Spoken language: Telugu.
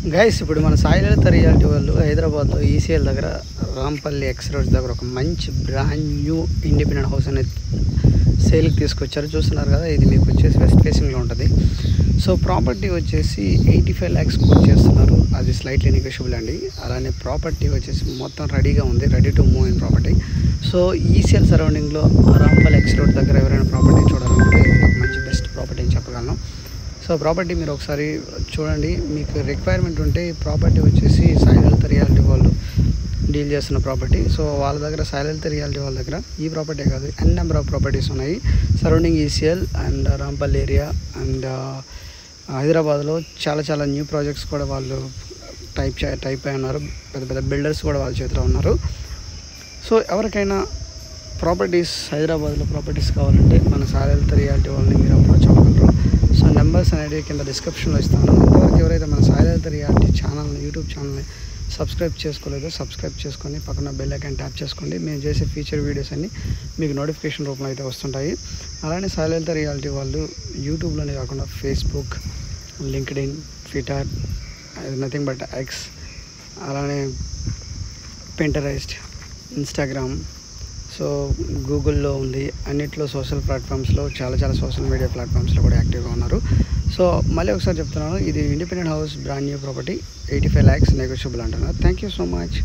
గైస్ ఇప్పుడు మన సాయి లలిత రియాలిటీ వాళ్ళు హైదరాబాద్లో ఈసీఎల్ దగ్గర రాంపల్లి ఎక్స్ రోడ్స్ దగ్గర ఒక మంచి బ్రాండ్ న్యూ ఇండిపెండెంట్ హౌస్ అనేది సేల్కి తీసుకొచ్చారు. చూస్తున్నారు కదా, ఇది మీకు వచ్చేసి వెస్ట్ ఫేసింగ్లో ఉంటుంది. సో ప్రాపర్టీ వచ్చేసి 85 lakhs కోట్ చేస్తున్నారు. అది స్లైట్లీ నెగోషియబుల్ అండి. అలానే ప్రాపర్టీ వచ్చేసి మొత్తం రెడీగా ఉంది, ready to move in property. So ECL సరౌండింగ్లో రాంపల్లి ఎక్స్ రోడ్ దగ్గర ఎవరైనా ప్రాపర్టీ చూడాలనుకుంటే ఒక మంచి బెస్ట్ ప్రాపర్టీ అని చెప్పగలను. సో ప్రాపర్టీ మీరు ఒకసారి చూడండి. మీకు రిక్వైర్మెంట్ ఉంటే ప్రాపర్టీ వచ్చేసి సాయి లలిత రియాలిటీ వాళ్ళు డీల్ చేస్తున్న ప్రాపర్టీ. సో వాళ్ళ దగ్గర సాయి లలిత రియాలిటీ వాళ్ళ దగ్గర ఈ ప్రాపర్టీ కాదు, ఎన్ నెంబర్ ఆఫ్ ప్రాపర్టీస్ ఉన్నాయి surrounding ECIL and Rampally area and హైదరాబాద్లో చాలా న్యూ ప్రాజెక్ట్స్ కూడా వాళ్ళు టైప్ అయి ఉన్నారు. పెద్ద బిల్డర్స్ కూడా వాళ్ళ చేతిలో ఉన్నారు. సో ఎవరికైనా ప్రాపర్టీస్ హైదరాబాద్లో ప్రాపర్టీస్ కావాలంటే మన సాయి లలిత రియాలిటీ వాళ్ళని మీరు అప్రోచ్ అవ్వగలరు. సో నెంబర్స్ అనేది కింద డిస్క్రిప్షన్లో ఇస్తాను. ఇంతవరకు ఎవరైతే మన సాయి లలిత రియాలిటీ ఛానల్ని యూట్యూబ్ ఛానల్ని సబ్స్క్రైబ్ చేసుకోలేదో సబ్స్క్రైబ్ చేసుకొని పక్కన బెల్ ఐకాన్ ట్యాప్ చేసుకోండి. మేము చేసే ఫీచర్ వీడియోస్ అన్నీ మీకు నోటిఫికేషన్ రూపంలో అయితే వస్తుంటాయి. అలానే సాయి లలిత రియాలిటీ వాళ్ళు యూట్యూబ్లోనే కాకుండా Facebook, LinkedIn, Twitter, nothing but X, అలానే పింటరెస్ట్, ఇన్స్టాగ్రామ్, సో గూగుల్లో ఉంది, అన్నిట్లో సోషల్ ప్లాట్ఫామ్స్లో చాలా సోషల్ మీడియా ప్లాట్ఫామ్స్లో కూడా యాక్టివ్గా ఉన్నారు. సో మళ్ళీ ఒకసారి చెప్తున్నాను, ఇది independent house brand new property 85 lakhs negotiable అంటున్నారు. Thank you so much.